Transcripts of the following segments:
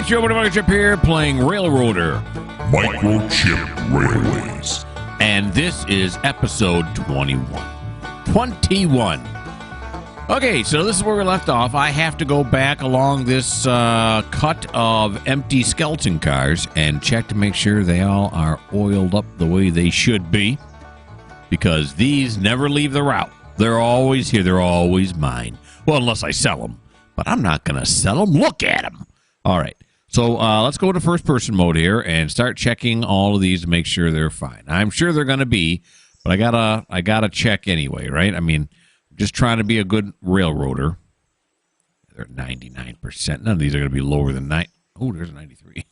it's your buddy Mikerowchip here playing Railroader. Microchip Railways. And this is episode 21. 21. Okay, so this is where we left off. I have to go back along this cut of empty skeleton cars and check to make sure they all are oiled up the way they should be. Because these never leave the route. They're always here. They're always mine. Well, unless I sell them. But I'm not going to sell them. Look at them. All right. So let's go to first-person mode here and start checking all of these to make sure they're fine. I'm sure they're going to be, but I gotta check anyway, right? I mean, just trying to be a good railroader. They're 99%. None of these are going to be lower than 9. Oh, there's a 93.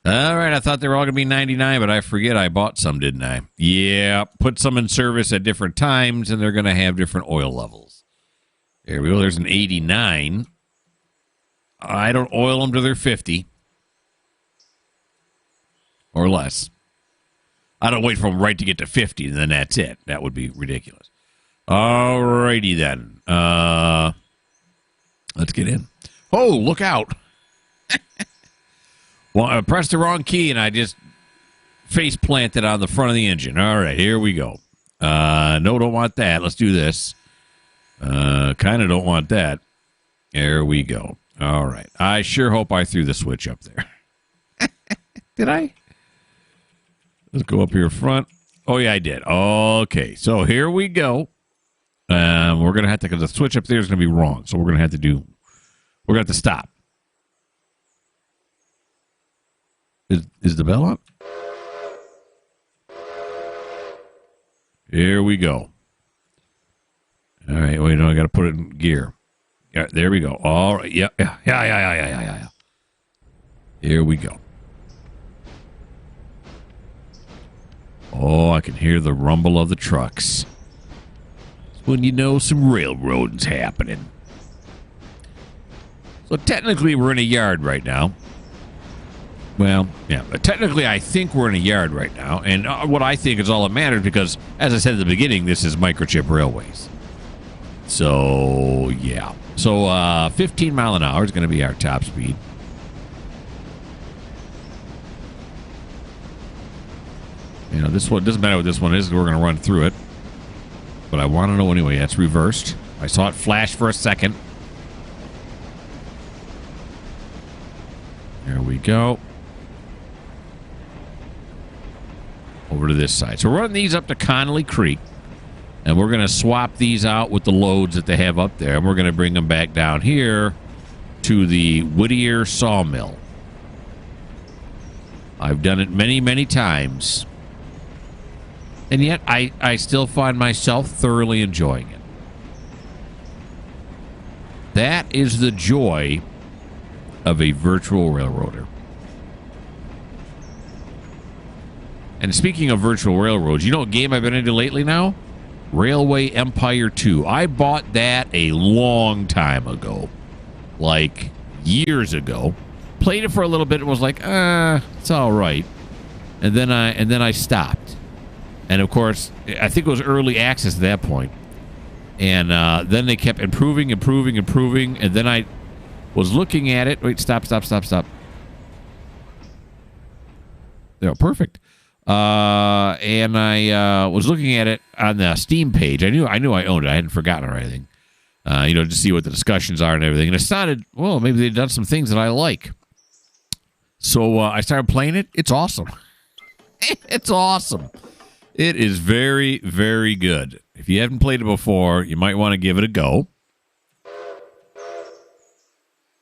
All right, I thought they were all going to be 99, but I forget I bought some, didn't I? Yeah, put some in service at different times, and they're going to have different oil levels. There we go. There's an 89. I don't oil them till they're 50 or less. I don't wait for them right to get to 50, and then that's it. That would be ridiculous. All righty, then. Let's get in. Oh, look out. Well, I pressed the wrong key, and I just face planted on the front of the engine. All right, here we go. No, don't want that. Let's do this. Kind of don't want that. There we go. All right. I sure hope I threw the switch up there. Did I? Let's go up here front. Oh, yeah, I did. Okay, so here we go. We're going to have to, because the switch up there is going to be wrong. So we're going to have to stop. Is the bell up? Here we go. All right, wait, no, I got to put it in gear. Yeah, there we go. All right, yeah. Here we go. Oh, I can hear the rumble of the trucks. It's when you know some railroading's happening. So technically, we're in a yard right now. Well, yeah, but technically, I think we're in a yard right now, and what I think is all that matters because, as I said at the beginning, this is Mikerowchip Railways. So, yeah. So, 15 mile an hour is going to be our top speed. You know, this one doesn't matter what this one is. We're going to run through it. But I want to know anyway. That's reversed. I saw it flash for a second. There we go. Over to this side. So we're running these up to Connolly Creek. And we're going to swap these out with the loads that they have up there. And we're going to bring them back down here to the Whittier Sawmill. I've done it many, many times. And yet, I still find myself thoroughly enjoying it. That is the joy of a virtual railroader. And speaking of virtual railroads, you know what game I've been into lately now? Railway Empire 2. I bought that a long time ago. Like, years ago. Played it for a little bit and was like, it's all right. And then I stopped. And, of course, I think it was early access at that point. And then they kept improving. And then I was looking at it. Wait, stop. There, perfect. And I was looking at it on the Steam page. I knew I owned it. I hadn't forgotten or anything. To see what the discussions are and everything. And it sounded, well, maybe they've done some things that I like. So I started playing it. It's awesome. It's awesome. It is very, very good. If you haven't played it before, you might want to give it a go.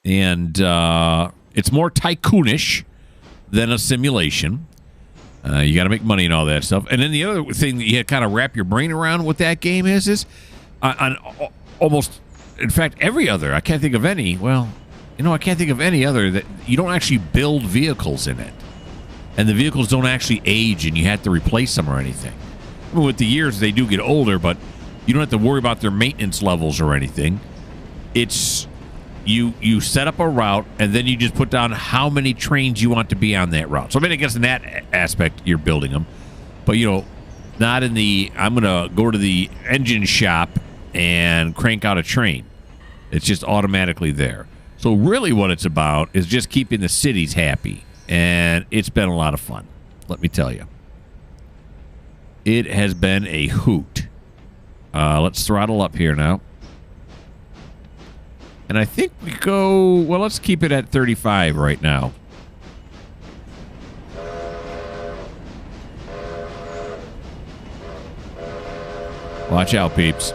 And it's more tycoonish than a simulation. You got to make money and all that stuff. And then the other thing that you kind of wrap your brain around what that game is on almost, in fact, every other. I can't think of any. Well, I can't think of any other that you don't actually build vehicles in it. And the vehicles don't actually age and you have to replace them or anything. I mean, with the years, they do get older, but you don't have to worry about their maintenance levels or anything. It's you set up a route, and then you just put down how many trains you want to be on that route. So, I mean, I guess in that aspect, you're building them. But, not in the, I'm going to go to the engine shop and crank out a train. It's just automatically there. So really what it's about is just keeping the cities happy. And it's been a lot of fun, let me tell you. It has been a hoot. Let's throttle up here now. And I think we go... Well, let's keep it at 35 right now. Watch out, peeps.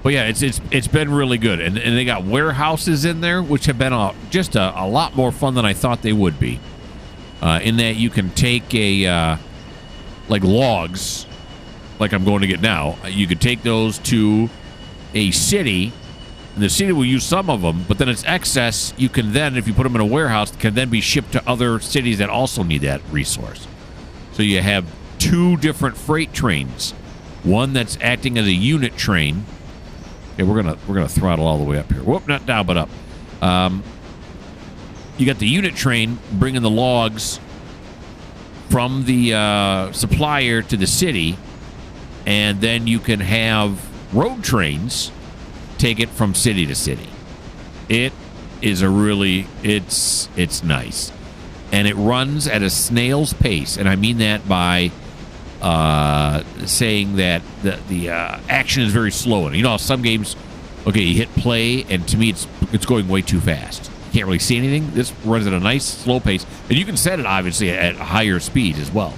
But yeah, it's been really good. And they got warehouses in there, which have been just a lot more fun than I thought they would be. In that you can take like logs, like I'm going to get now. You could take those to a city, and the city will use some of them, but then it's excess. You can then, if you put them in a warehouse, can then be shipped to other cities that also need that resource. So you have two different freight trains. One that's acting as a unit train. Okay, we're gonna throttle all the way up here. Whoop, not down, but up. You got the unit train bringing the logs from the supplier to the city, and then you can have road trains take it from city to city. It is it's nice, and it runs at a snail's pace, and I mean that by saying that the action is very slow. And you know how some games, okay, you hit play, and to me it's going way too fast. You can't really see anything. This runs at a nice slow pace, and you can set it obviously at higher speed as well.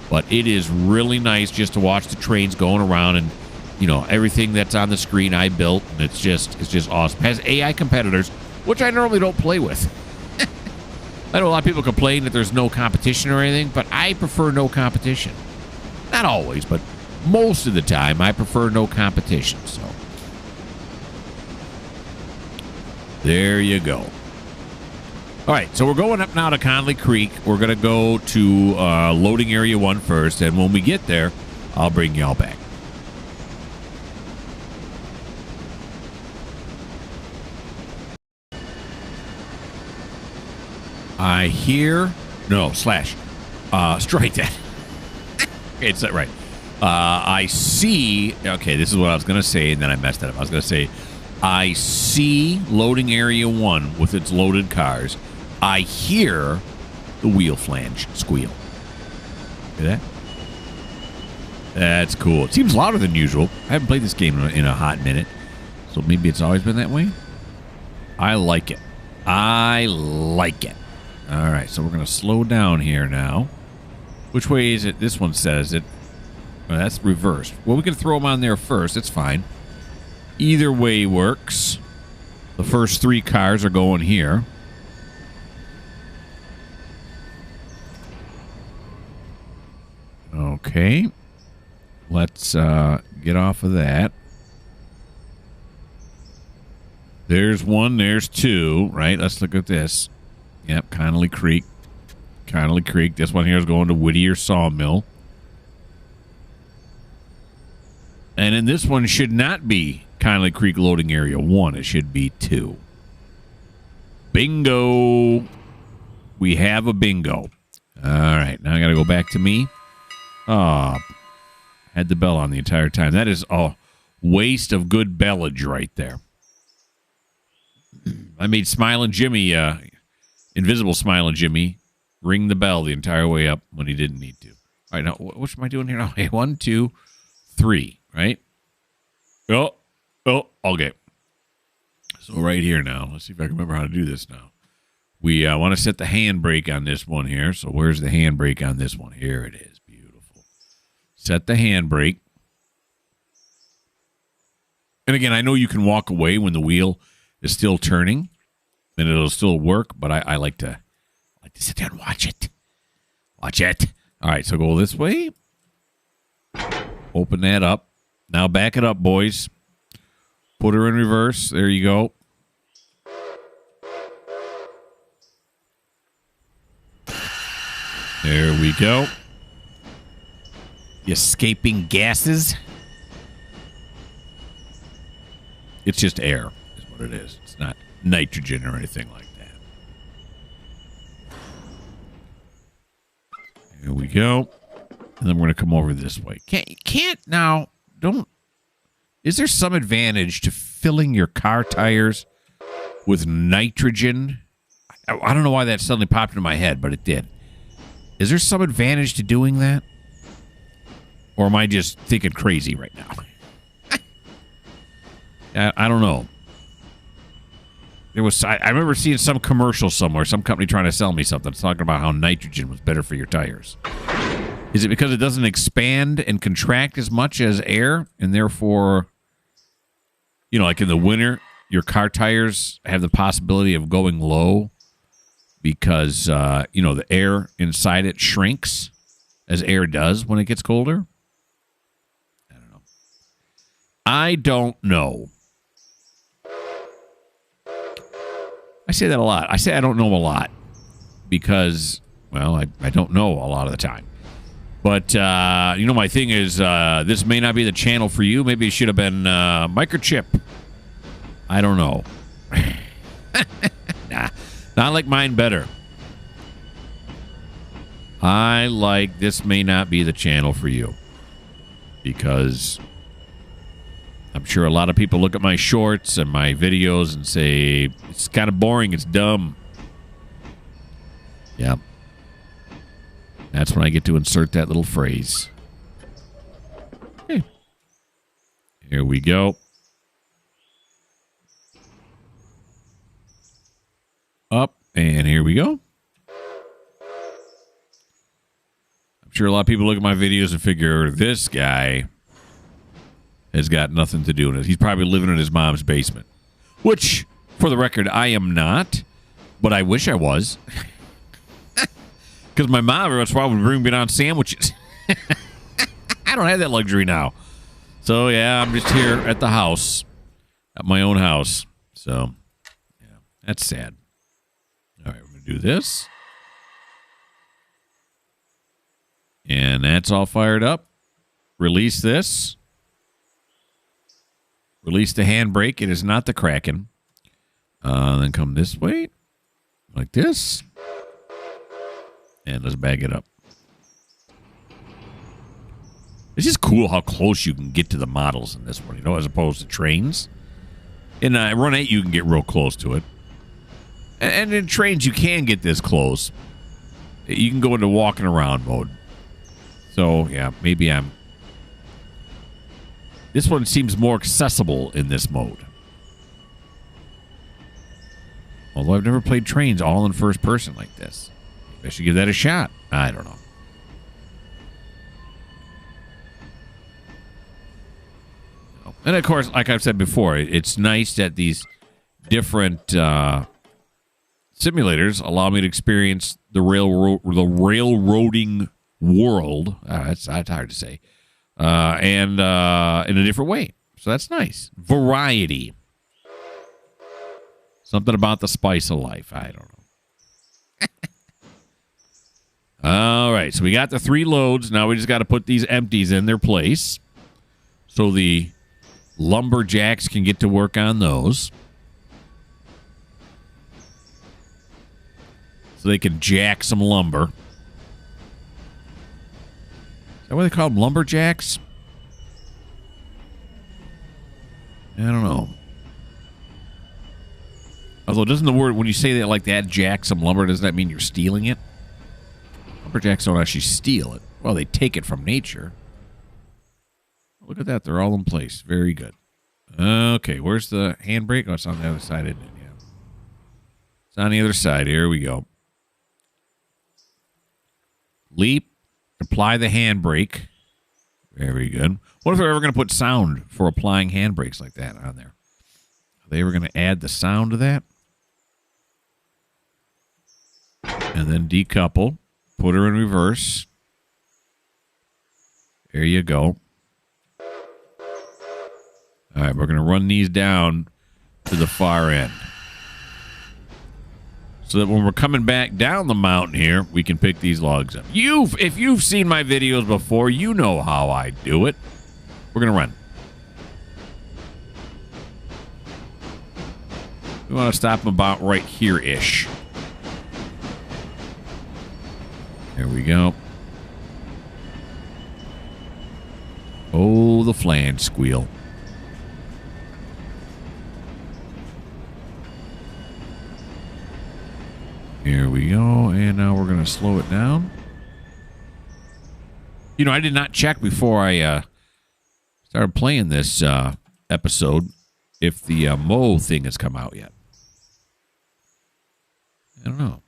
But it is really nice just to watch the trains going around, and you know everything that's on the screen I built, and it's just awesome. It has AI competitors, which I normally don't play with. I know a lot of people complain that there's no competition or anything, but I prefer no competition. Not always, but most of the time, I prefer no competition. So, there you go. All right, so we're going up now to Conley Creek. We're going to go to loading area 1 first, and when we get there, I'll bring y'all back. I hear... No, slash. Strike that. Okay, it's that right. I see... Okay, this is what I was going to say, and then I messed it up. I was going to say, I see loading area 1 with its loaded cars. I hear the wheel flange squeal. Hear that? That's cool. It seems louder than usual. I haven't played this game in a hot minute, so maybe it's always been that way. I like it. I like it. All right, so we're going to slow down here now. Which way is it? This one says it. Well, that's reversed. Well, we can throw them on there first. It's fine. Either way works. The first 3 cars are going here. Okay. Let's get off of that. There's 1. There's 2. Right? Let's look at this. Yep, Connolly Creek. Connolly Creek. This one here is going to Whittier Sawmill. And then this one should not be Connolly Creek loading area 1. It should be 2. Bingo. We have a bingo. All right. Now I got to go back to me. Oh, had the bell on the entire time. That is a waste of good bellage right there. I made Smiling Jimmy, Invisible Smiling Jimmy, ring the bell the entire way up when he didn't need to. All right, now, what am I doing here now? Okay, 1, 2, 3, right? Oh, okay. So right here now, let's see if I can remember how to do this now. We want to set the handbrake on this one here. So where's the handbrake on this one? Here it is. Beautiful. Set the handbrake. And again, I know you can walk away when the wheel is still turning, and it'll still work, but I like to sit there and watch it. Watch it. All right, so go this way. Open that up. Now back it up, boys. Put her in reverse. There you go. There we go. The escaping gases. It's just air, is what it is. It's not nitrogen or anything like that. Here we go. And then we're going to come over this way. Can't now, don't. Is there some advantage to filling your car tires with nitrogen. I don't know why that suddenly popped into my head, but it did. Is there some advantage to doing that? Or am I just thinking crazy right now? I don't know. I remember seeing some commercial somewhere, some company trying to sell me something, talking about how nitrogen was better for your tires. Is it because it doesn't expand and contract as much as air, and therefore, you know, like in the winter, your car tires have the possibility of going low because, you know, the air inside it shrinks as air does when it gets colder? I don't know. I say that a lot. I say I don't know a lot because, well, I don't know a lot of the time. But, you know, my thing is this may not be the channel for you. Maybe it should have been Mikerowchip. I don't know. Nah, I like mine better. I like this may not be the channel for you because I'm sure a lot of people look at my shorts and my videos and say, it's kind of boring, it's dumb. Yeah. That's when I get to insert that little phrase. Okay. Here we go. Up, and here we go. I'm sure a lot of people look at my videos and figure, this guy has got nothing to do with it. He's probably living in his mom's basement. Which, for the record, I am not. But I wish I was. Because my mom every once in a while would bring me down sandwiches. I don't have that luxury now. So, yeah, I'm just here at the house. At my own house. So, yeah, that's sad. All right, we're going to do this. And that's all fired up. Release this. Release the handbrake. It is not the Kraken. Then come this way. Like this. And let's bag it up. It's just cool how close you can get to the models in this one, you know, as opposed to trains. In Run 8, you can get real close to it. And in trains, you can get this close. You can go into walking around mode. So, yeah, maybe I'm... This one seems more accessible in this mode. Although I've never played trains all in first person like this. Maybe I should give that a shot. I don't know. And of course, like I've said before, it's nice that these different simulators allow me to experience the railroading world. That's hard to say. And in a different way. So that's nice. Variety. Something about the spice of life. I don't know. All right. So we got the 3 loads. Now we just got to put these empties in their place. So the lumberjacks can get to work on those. So they can jack some lumber. Is that what they call them? Lumberjacks? I don't know. Although, doesn't the word, when you say that like that, jack some lumber, doesn't that mean you're stealing it? Lumberjacks don't actually steal it. Well, they take it from nature. Look at that. They're all in place. Very good. Okay, where's the handbrake? Oh, it's on the other side, isn't it? Yeah. It's on the other side. Here we go. Leap. Apply the handbrake. Very good. What if they're ever going to put sound for applying handbrakes like that on there? Are they ever going to add the sound to that? And then decouple. Put her in reverse. There you go. All right, we're going to run these down to the far end. So that when we're coming back down the mountain here, we can pick these logs up. If you've seen my videos before, you know how I do it. We're going to run. We want to stop them about right here-ish. There we go. Oh, the flange squeal. Here we go. And now we're going to slow it down. You know, I did not check before I started playing this episode if the Mo thing has come out yet. I don't know.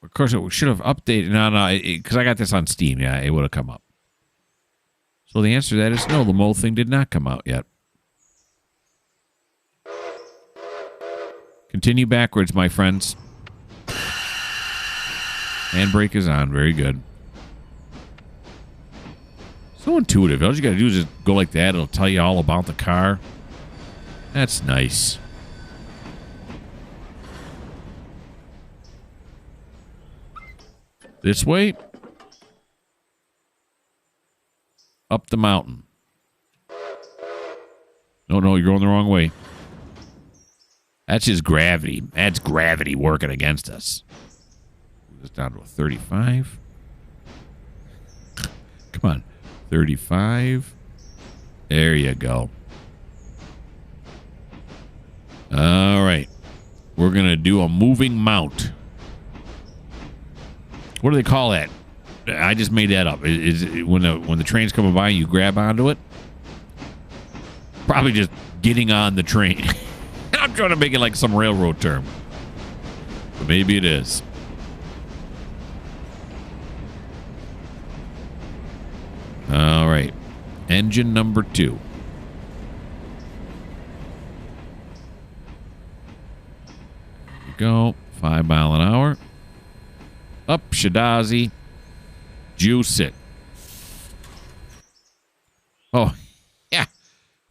Of course, it should have updated. No, because I got this on Steam. Yeah, it would have come up. So the answer to that is no, the Mo thing did not come out yet. Continue backwards, my friends. Handbrake is on. Very good. So intuitive. All you got to do is just go like that. It'll tell you all about the car. That's nice. This way. Up the mountain. No, you're going the wrong way. That's just gravity. That's gravity working against us. Move this down to a 35. Come on. 35. There you go. All right. We're going to do a moving mount. What do they call that? I just made that up. Is it when the train's coming by, you grab onto it? Probably just getting on the train. I'm trying to make it like some railroad term. But maybe it is. All right. Engine number 2. Here we go. 5 mile an hour. Up Shadazi. Juice it. Oh, yeah.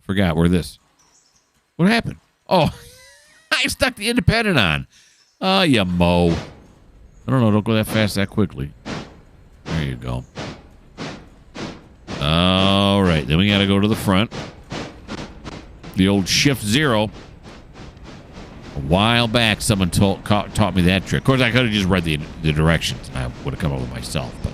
Forgot where this. What happened? Oh, I stuck the independent on. Oh, you Mo. I don't know. Don't go that fast that quickly. There you go. All right. Then we got to go to the front. The old shift 0. A while back, someone taught me that trick. Of course, I could have just read the directions, and I would have come up with myself. But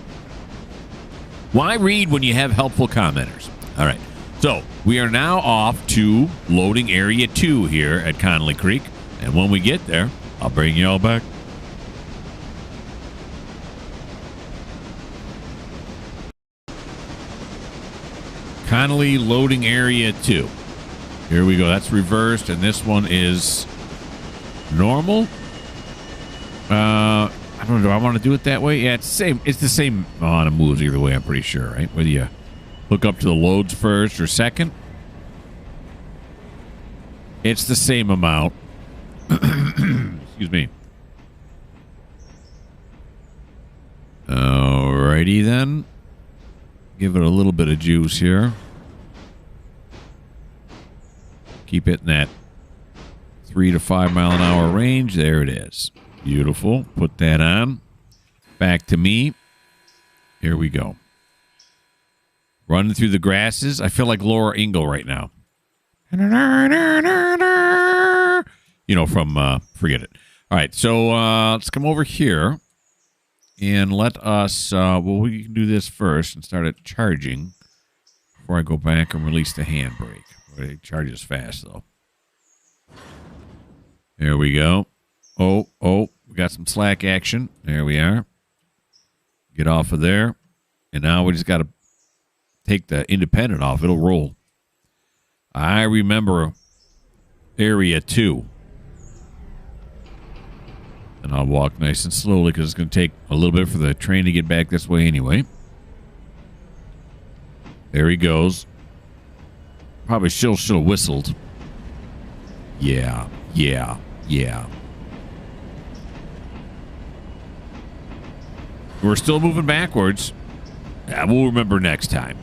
why read when you have helpful commenters? All right. So we are now off to loading area 2 here at Connolly Creek. And when we get there, I'll bring you all back. Connolly loading area 2. Here we go. That's reversed, and this one is normal. I don't know. Do I want to do it that way? Yeah, it's the same. It's the same amount of moves either way, I'm pretty sure, right? Whether you hook up to the loads first or second, it's the same amount. Excuse me. Alrighty then. Give it a little bit of juice here. Keep it in that 3 to 5 mile an hour range. There it is. Beautiful. Put that on. Back to me. Here we go. Running through the grasses. I feel like Laura Ingalls right now. You know, from forget it. All right, so let's come over here and let us, well, we can do this first and start it charging before I go back and release the handbrake. It charges fast, though. There we go. Oh, we got some slack action. There we are. Get off of there. And now we just got to take the independent off. It'll roll. I remember area 2. And I'll walk nice and slowly because it's going to take a little bit for the train to get back this way anyway. There he goes. Probably should have whistled. Yeah. We're still moving backwards. We'll remember next time.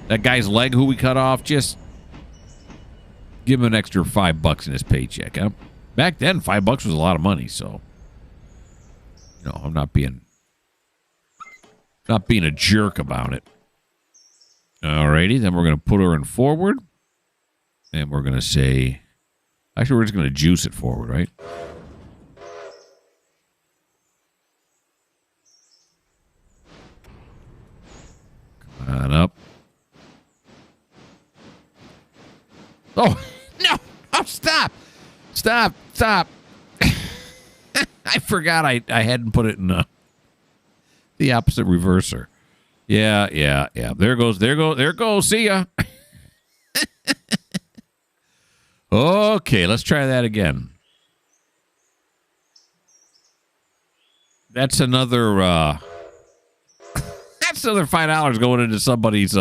That guy's leg who we cut off, just give him an extra $5 in his paycheck. Huh? Back then, $5 was a lot of money, so I'm not being a jerk about it. Alrighty, then we're going to put her in forward. And we're going to say, actually, we're just going to juice it forward, right? Come on up. Oh, no. Oh, stop. Stop. I forgot I hadn't put it in the opposite reverser. Yeah. There goes. See ya. Okay, let's try that again. That's another $5 going into somebody's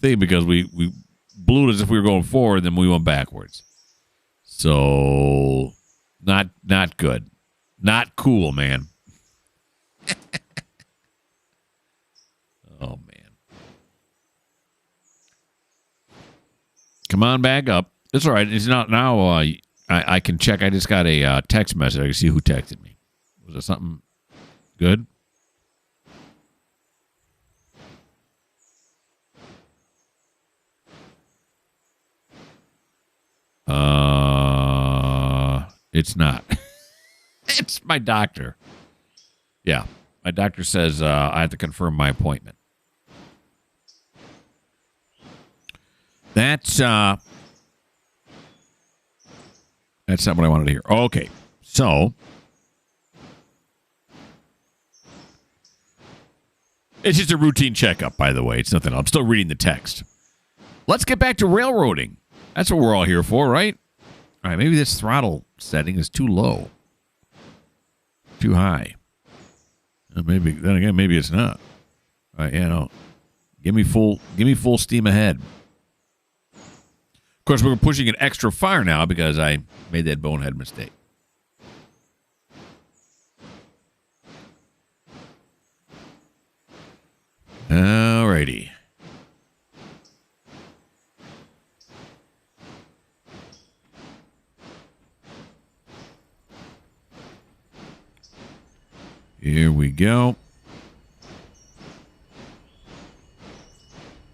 thing because we blew it as if we were going forward, then we went backwards. So not good. Not cool, man. Oh man. Come on back up. It's all right. It's not now. I can check. I just got a text message. I can see who texted me. Was it something good? It's not. It's my doctor. Yeah, my doctor says I have to confirm my appointment. That's not what I wanted to hear. Okay, so it's just a routine checkup, by the way. It's nothing else. I'm still reading the text. Let's get back to railroading. That's what we're all here for, right? All right, maybe this throttle setting is too low. Too high. Maybe then again, maybe it's not. All right, yeah, no. Give me full steam ahead. Of course, we're pushing it extra far now because I made that bonehead mistake. All righty. Here we go.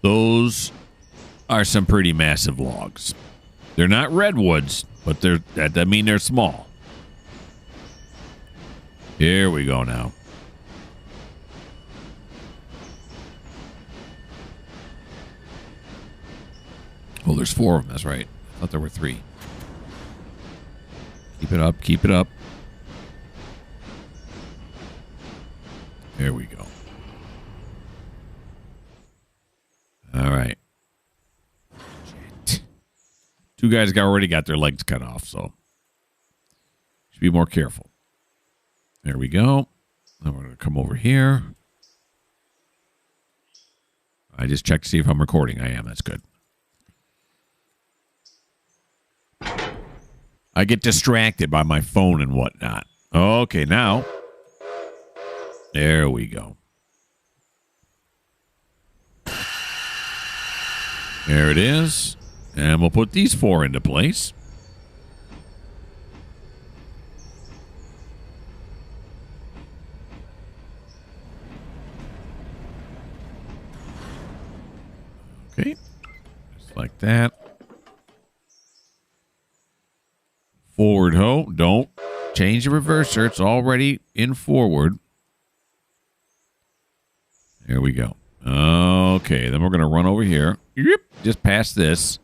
Those are some pretty massive logs. They're not redwoods, but that mean they're small. Here we go now. Oh, there's 4 of them. That's right. I thought there were 3. Keep it up. Keep it up. There we go. All right. Shit. 2 guys already got their legs cut off, so should be more careful. There we go. Then we're going to come over here. I just checked to see if I'm recording. I am. That's good. I get distracted by my phone and whatnot. Okay, now. There we go. There it is. And we'll put these 4 into place. Okay. Just like that. Forward ho. Don't change the reverser. It's already in forward. There we go. Okay, then we're going to run over here. Yep, just past this.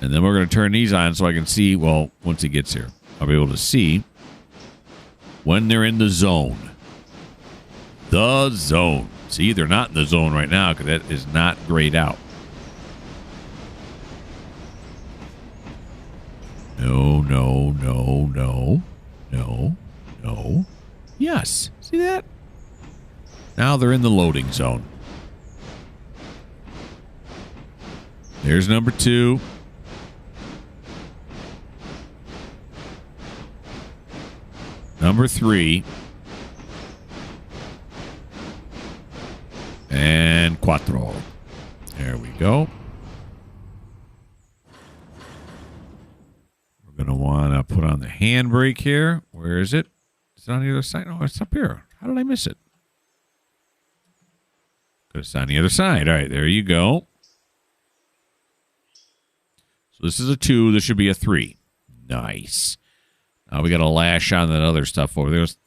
And then we're going to turn these on so I can see, well, once he gets here, I'll be able to see when they're in the zone. The zone. See, they're not in the zone right now because that is not grayed out. No, no, no, no, no, no. Yes. See that? Now they're in the loading zone. There's number 2. Number 3. And cuatro. There we go. We're going to want to put on the handbrake here. Where is it? Is it on the other side? No, it's up here. How did I miss it? It's on the other side. All right, there you go. So this is a 2. This should be a 3. Nice. Now we got to lash on that other stuff over there. Let's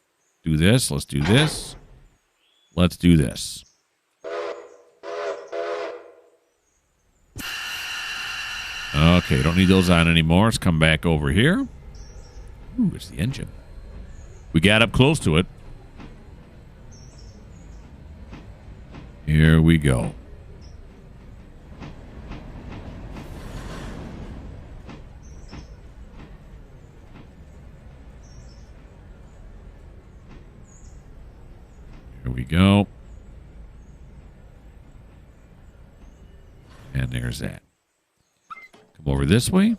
do this. Let's do this. Let's do this. Okay, don't need those on anymore. Let's come back over here. Ooh, it's the engine. We got up close to it. Here we go. Here we go. And there's that. Come over this way.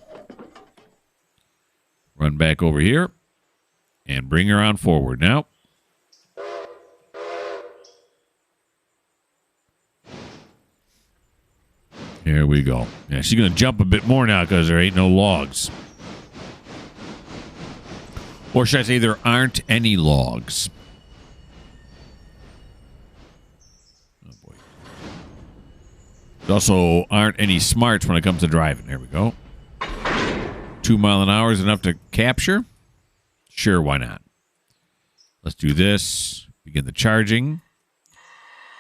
Run back over here. And bring her on forward now. Here we go. Yeah, she's going to jump a bit more now because there ain't no logs. Or should I say there aren't any logs? Oh, boy. There also aren't any smarts when it comes to driving. There we go. 2 miles an hour is enough to capture? Sure, why not? Let's do this. Begin the charging.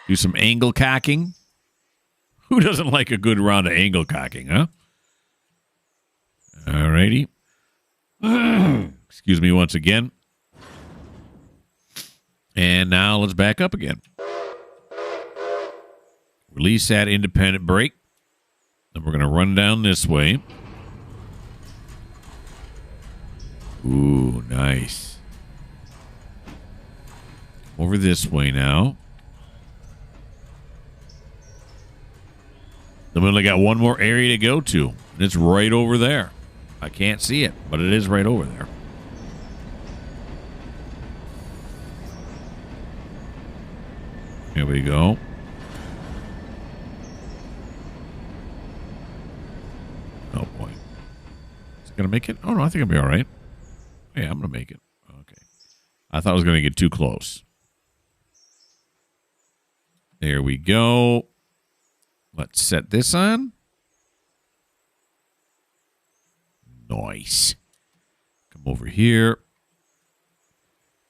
Do some angle cocking. Who doesn't like a good round of angle cocking, huh? All righty. Excuse me once again. And now let's back up again. Release that independent brake. Then we're going to run down this way. Ooh, nice. Over this way now. Then we only got one more area to go to. And it's right over there. I can't see it, but it is right over there. Here we go. Oh, boy. Is it going to make it? Oh, no, I think I'll be all right. Yeah, I'm going to make it. Okay. I thought I was going to get too close. There we go. Let's set this on. Nice. Come over here.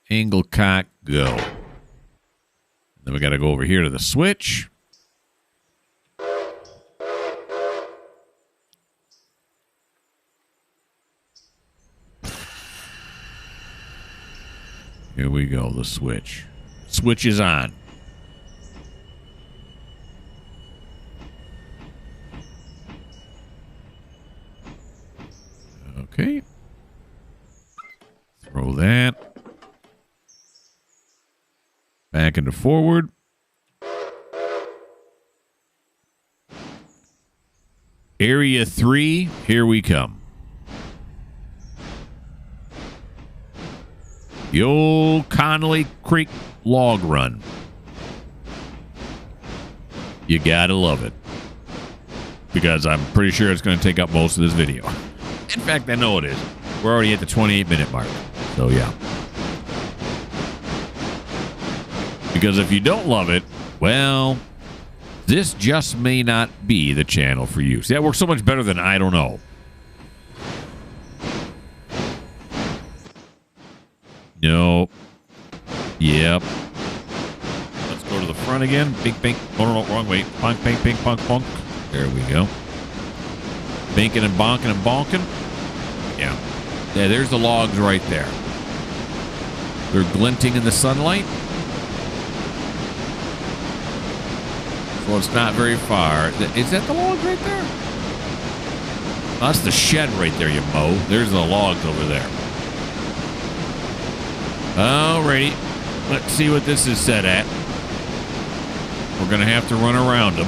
Angle cock, go. Then we got to go over here to the switch. Here we go, the switch. Switch is on. Okay. Throw that. Back into forward. Area 3, here we come. The old Connolly Creek log run. You gotta love it. Because I'm pretty sure it's going to take up most of this video. In fact, I know it is. We're already at the 28-minute mark. So, yeah. Because if you don't love it, well, this just may not be the channel for you. See, that works so much better than I don't know. Nope. Yep. Let's go to the front again. Bink, bink. Oh, no, wrong way. Bonk, bink, bink, bonk, bonk. There we go. Binking and bonking and bonking. Yeah. Yeah, there's the logs right there. They're glinting in the sunlight. So it's not very far. Is that the logs right there? Oh, that's the shed right there, you mo. There's the logs over there. Alrighty. Let's see what this is set at. We're going to have to run around them.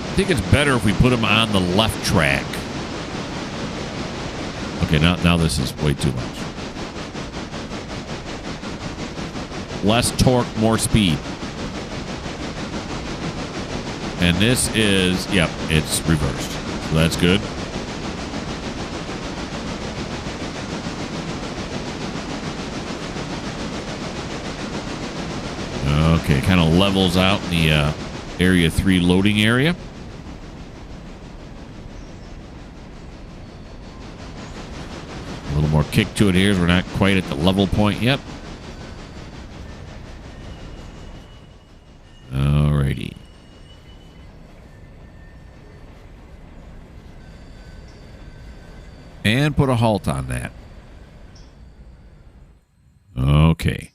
I think it's better if we put them on the left track. Okay, now this is way too much. Less torque, more speed. And this is, yep, it's reversed. So that's good. Okay, kind of levels out in the Area 3 loading area. A little more kick to it here as we're not quite at the level point yet. Alrighty. And put a halt on that. Okay.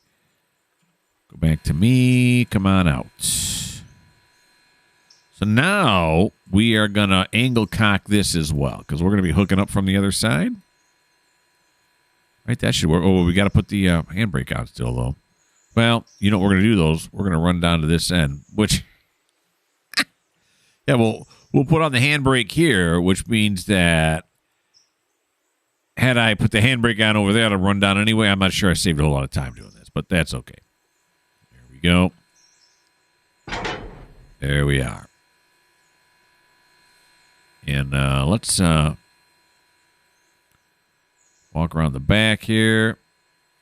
Go back to me. Come on out. So now we are going to angle cock this as well, because we're going to be hooking up from the other side. Right, that should work. Oh, we got to put the handbrake on still, though. Well, you know what we're going to do, those. We're going to run down to this end, which... yeah, we'll put on the handbrake here, which means that had I put the handbrake on over there, I'd run down anyway. I'm not sure I saved a whole lot of time doing this, but that's okay. There we go. There we are. And let's walk around the back here.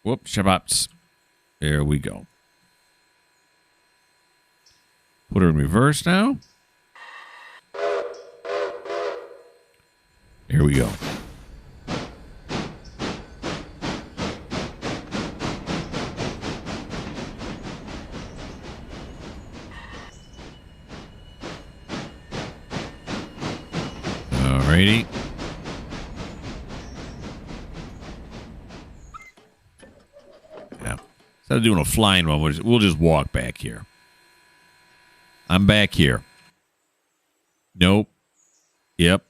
Whoop, shabops. There we go. Put her in reverse now. Here we go. Alrighty. Yeah. Instead of doing a flying one, we'll just walk back here. I'm back here. Nope. Yep.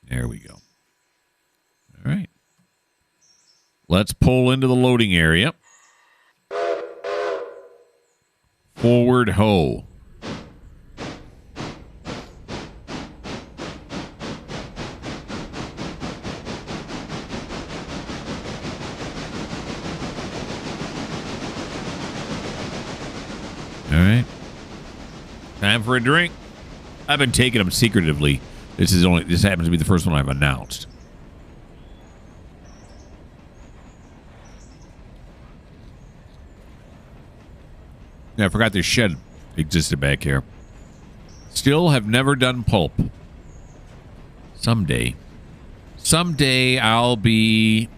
There we go. All right. Let's pull into the loading area. Forward ho. All right. Time for a drink. I've been taking them secretively. This happens to be the first one I've announced. Yeah, I forgot this shed existed back here. Still have never done pulp. Someday I'll be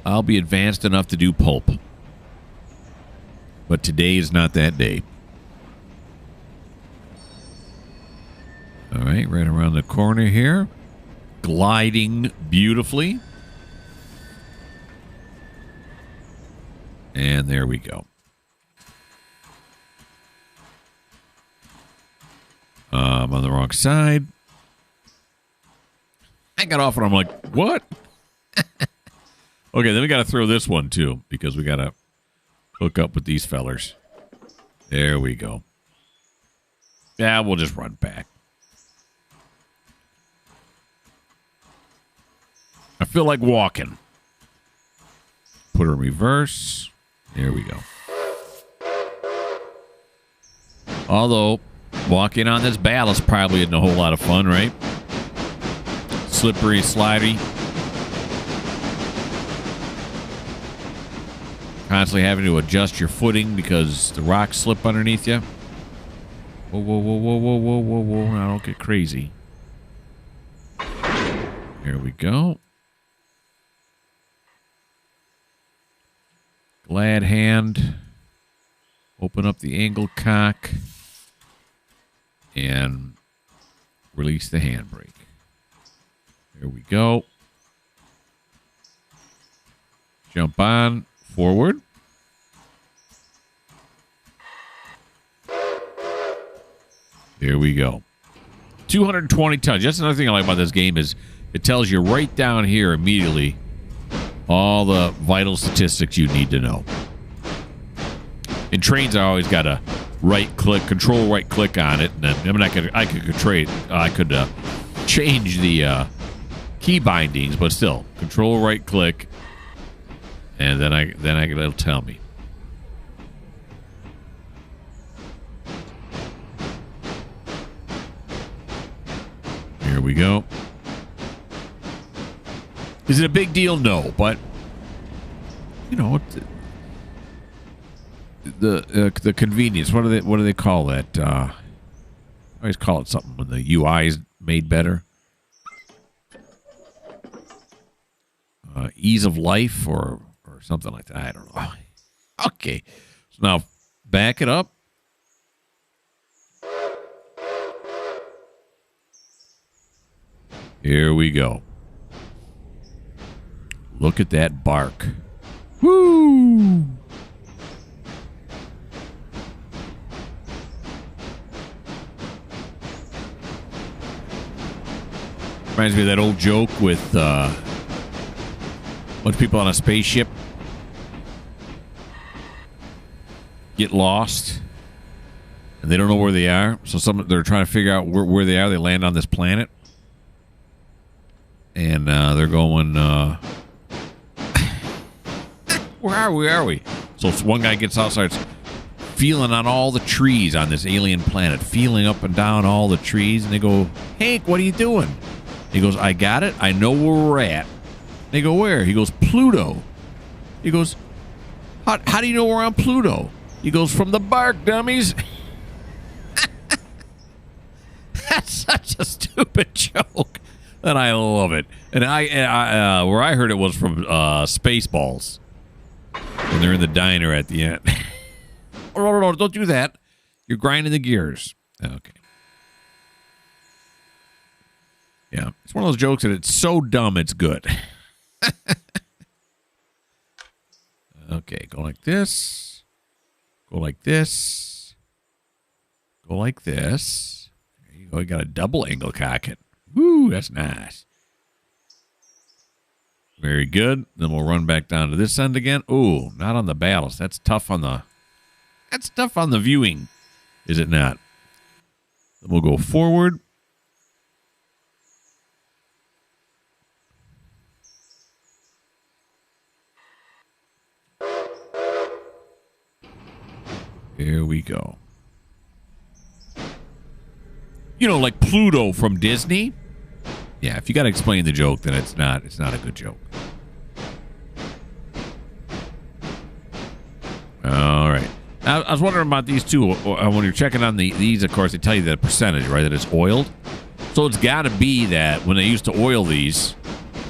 advanced enough to do pulp. But today is not that day. All right, right around the corner here. Gliding beautifully. And there we go. I'm on the wrong side. I got off and I'm like, what? Okay, then we got to throw this one too, because we got to hook up with these fellers. There we go. Yeah, we'll just run back. I feel like walking. Put her in reverse. There we go. Although, walking on this ballast probably isn't a whole lot of fun, right? Slippery, slidey. Constantly having to adjust your footing because the rocks slip underneath you. Whoa, whoa, whoa, whoa, whoa, whoa, whoa, whoa. Now don't get crazy. Here we go. Glad hand. Open up the angle cock. And release the handbrake. There we go. Jump on. Forward. There we go. 220 tons. That's another thing I like about this game is it tells you right down here immediately all the vital statistics you need to know. In trains, I always got to control right click on it, and then I could change the key bindings, but still control right click, and then it'll tell me. Here we go. Is it a big deal? No, but you know the convenience. What do they call that? I always call it something when the UI is made better. Ease of life or something like that. I don't know. Okay, so now back it up. Here we go. Look at that bark. Woo! Reminds me of that old joke with a bunch of people on a spaceship get lost and they don't know where they are. So they're trying to figure out where they are. They land on this planet and they're going, where are we? So one guy gets out, starts feeling on all the trees on this alien planet, feeling up and down all the trees, and they go, Hank, what are you doing? He goes, I got it. I know where we're at. They go, where? He goes, Pluto. He goes, how do you know we're on Pluto? He goes, from the bark, dummies. That's such a stupid joke, and I love it. And I where I heard it was from Spaceballs, and they're in the diner at the end. Oh, no, don't do that. You're grinding the gears. Okay. Yeah, it's one of those jokes that it's so dumb it's good. Okay, go like this. Go like this. Go like this. There you go. You got a double angle cocket. Woo, that's nice. Very good. Then we'll run back down to this end again. Ooh, not on the ballast. That's tough on the viewing, is it not? Then we'll go forward. Here we go. You know, like Pluto from Disney. Yeah, if you got to explain the joke, then it's not a good joke. All right. I was wondering about these two. When you're checking on these, of course, they tell you the percentage, right? That it's oiled. So it's got to be that when they used to oil these.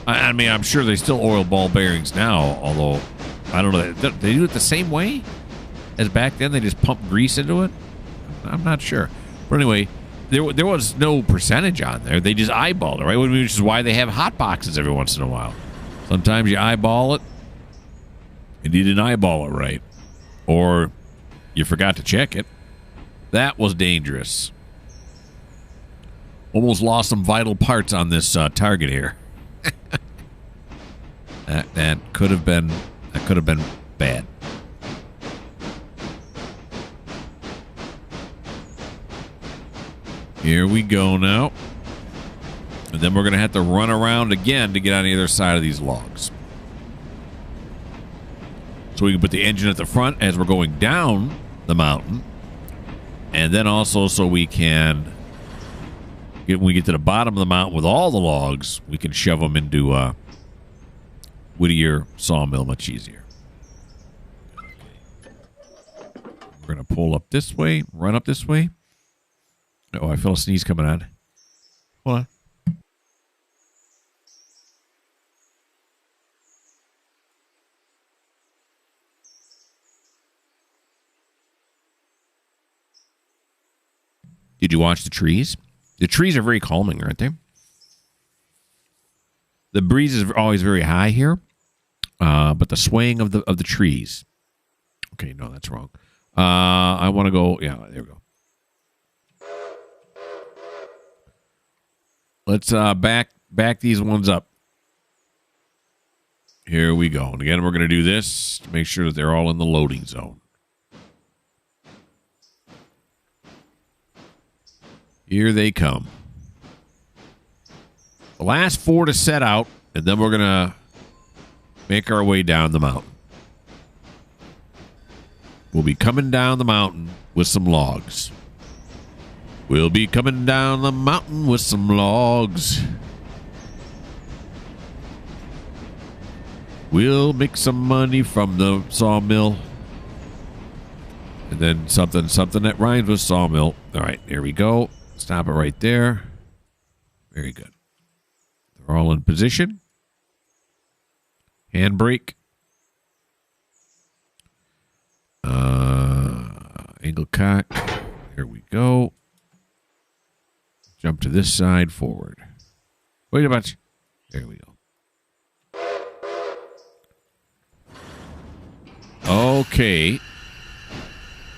I mean, I'm sure they still oil ball bearings now, although I don't know. They do it the same way as back then. They just pump grease into it. I'm not sure. But anyway, there was no percentage on there. They just eyeballed it, right? Which is why they have hot boxes every once in a while. Sometimes you eyeball it, and you didn't eyeball it right. Or you forgot to check it. That was dangerous. Almost lost some vital parts on this target here. that could have been bad. Here we go now. And then we're going to have to run around again to get on the other side of these logs. So we can put the engine at the front as we're going down the mountain. And then also so we can, when we get to the bottom of the mountain with all the logs, we can shove them into Whittier sawmill much easier. We're going to pull up this way, run up this way. Oh, I feel a sneeze coming on. Hold on. Did you watch the trees? The trees are very calming, aren't they? The breeze is always very high here, but the swaying of the trees. Okay, no, that's wrong. I want to go. Yeah, there we go. Let's back these ones up. Here we go. And again, we're going to do this to make sure that they're all in the loading zone. Here they come. The last 4 to set out, and then we're going to make our way down the mountain. We'll be coming down the mountain with some logs. We'll be coming down the mountain with some logs. We'll make some money from the sawmill. And then something that rhymes with sawmill. All right, here we go. Stop it right there. Very good. They're all in position. Handbrake. Angle cock. Here we go. Jump to this side, forward. Wait a bunch. There we go. Okay.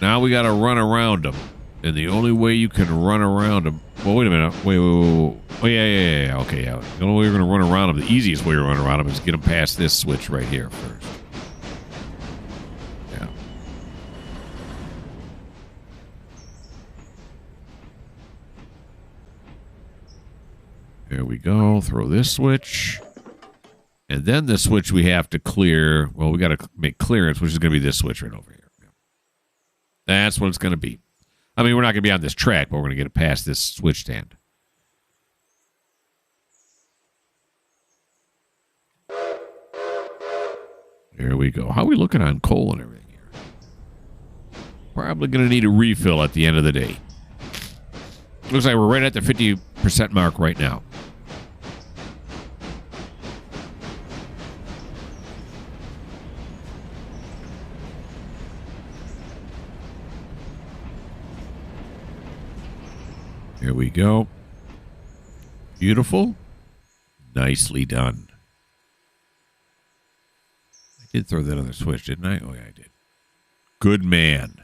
Now we got to run around them. And the only way you can run around them... Well, wait a minute. Wait. Oh, yeah. Okay, yeah. The only way you're going to run around them, the easiest way to run around them is get them past this switch right here first. Yeah. There we go. Throw this switch. And then the switch we have to clear. Well, we got to make clearance, which is going to be this switch right over here. That's what it's going to be. I mean, we're not going to be on this track, but we're going to get it past this switch stand. There we go. How are we looking on coal and everything here? Probably going to need a refill at the end of the day. Looks like we're right at the 50% mark right now. Here we go. Beautiful. Nicely done. I did throw that other switch, didn't I? Oh, yeah, I did. Good man.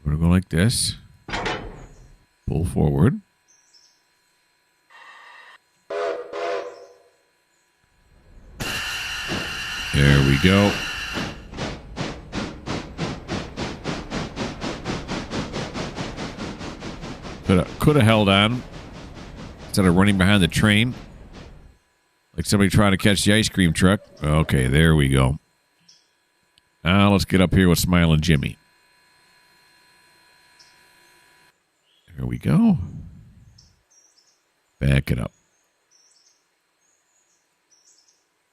We're going to go like this. Pull forward. There we go. Could have held on instead of running behind the train like somebody trying to catch the ice cream truck. Okay, there we go. Now let's get up here with Smiling Jimmy. There we go. Back it up.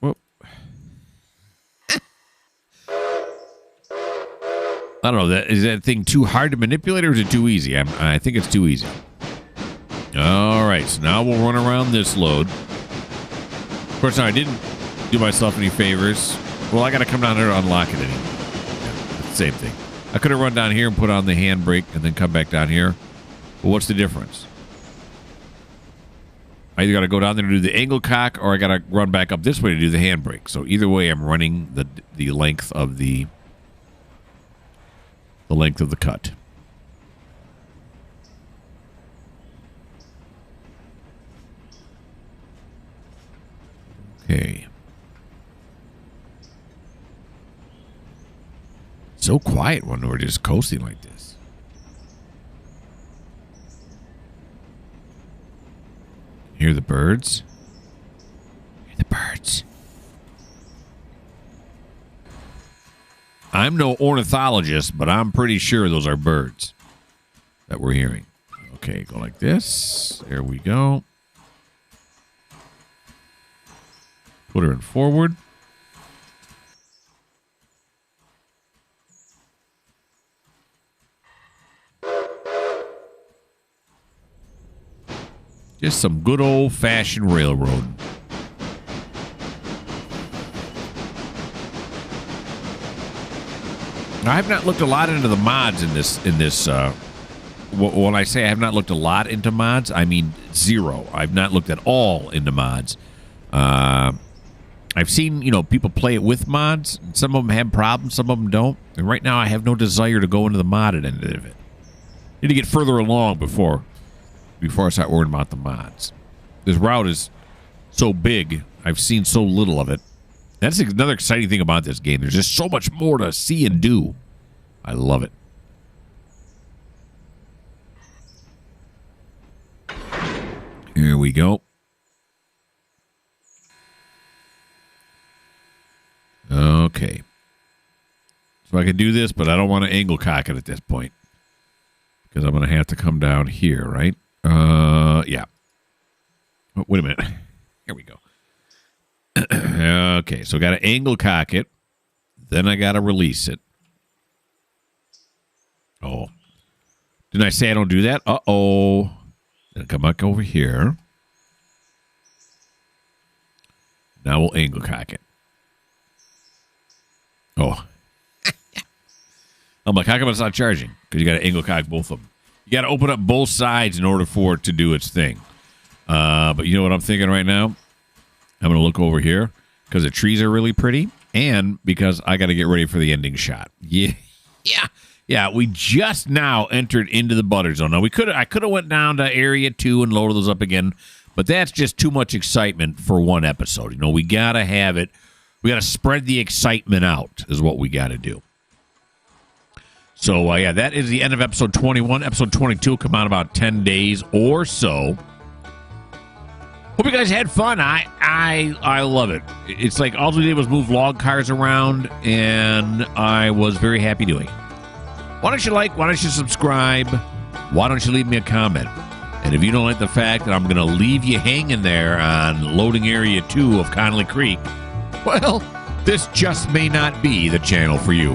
Whoop. I don't know. Is that thing too hard to manipulate or is it too easy? I think it's too easy. All right. So now we'll run around this load. Of course, now I didn't do myself any favors. Well, I got to come down here to unlock it anyway. Yeah, same thing. I could have run down here and put on the handbrake and then come back down here. But what's the difference? I either got to go down there to do the angle cock or I got to run back up this way to do the handbrake. So either way, I'm running the length of the cut. Okay. So quiet when we're just coasting like this. Hear the birds? Hear the birds. I'm no ornithologist, but I'm pretty sure those are birds that we're hearing. Okay, go like this. There we go. Put her in forward. Just some good old-fashioned railroad. Now, I have not looked a lot into the mods in this. When I say I have not looked a lot into mods, I mean zero. I've not looked at all into mods. I've seen, people play it with mods. And some of them have problems, some of them don't. And right now, I have no desire to go into the modded end of it. I need to get further along before I start worrying about the mods. This route is so big. I've seen so little of it. That's another exciting thing about this game. There's just so much more to see and do. I love it. Here we go. Okay. So I can do this, but I don't want to angle cock it at this point. Because I'm going to have to come down here, right? Yeah. Oh, wait a minute. Here we go. Okay, so I got to angle cock it. Then I got to release it. Oh. Didn't I say I don't do that? Uh-oh. Then come back over here. Now we'll angle cock it. Oh. I'm like, how come it's not charging? Because you got to angle cock both of them. You got to open up both sides in order for it to do its thing. But you know what I'm thinking right now? I'm going to look over here because the trees are really pretty and because I got to get ready for the ending shot. Yeah. We just now entered into the butter zone. Now, I could have went down to area 2 and loaded those up again, but that's just too much excitement for one episode. You know, we got to have it. We got to spread the excitement out is what we got to do. So, that is the end of episode 21. Episode 22 will come out in about 10 days or so. Hope you guys had fun. I love it. It's like all we did was move log cars around, and I was very happy doing it. Why don't you like? Why don't you subscribe? Why don't you leave me a comment? And if you don't like the fact that I'm going to leave you hanging there on loading area 2 of Connolly Creek, well, this just may not be the channel for you.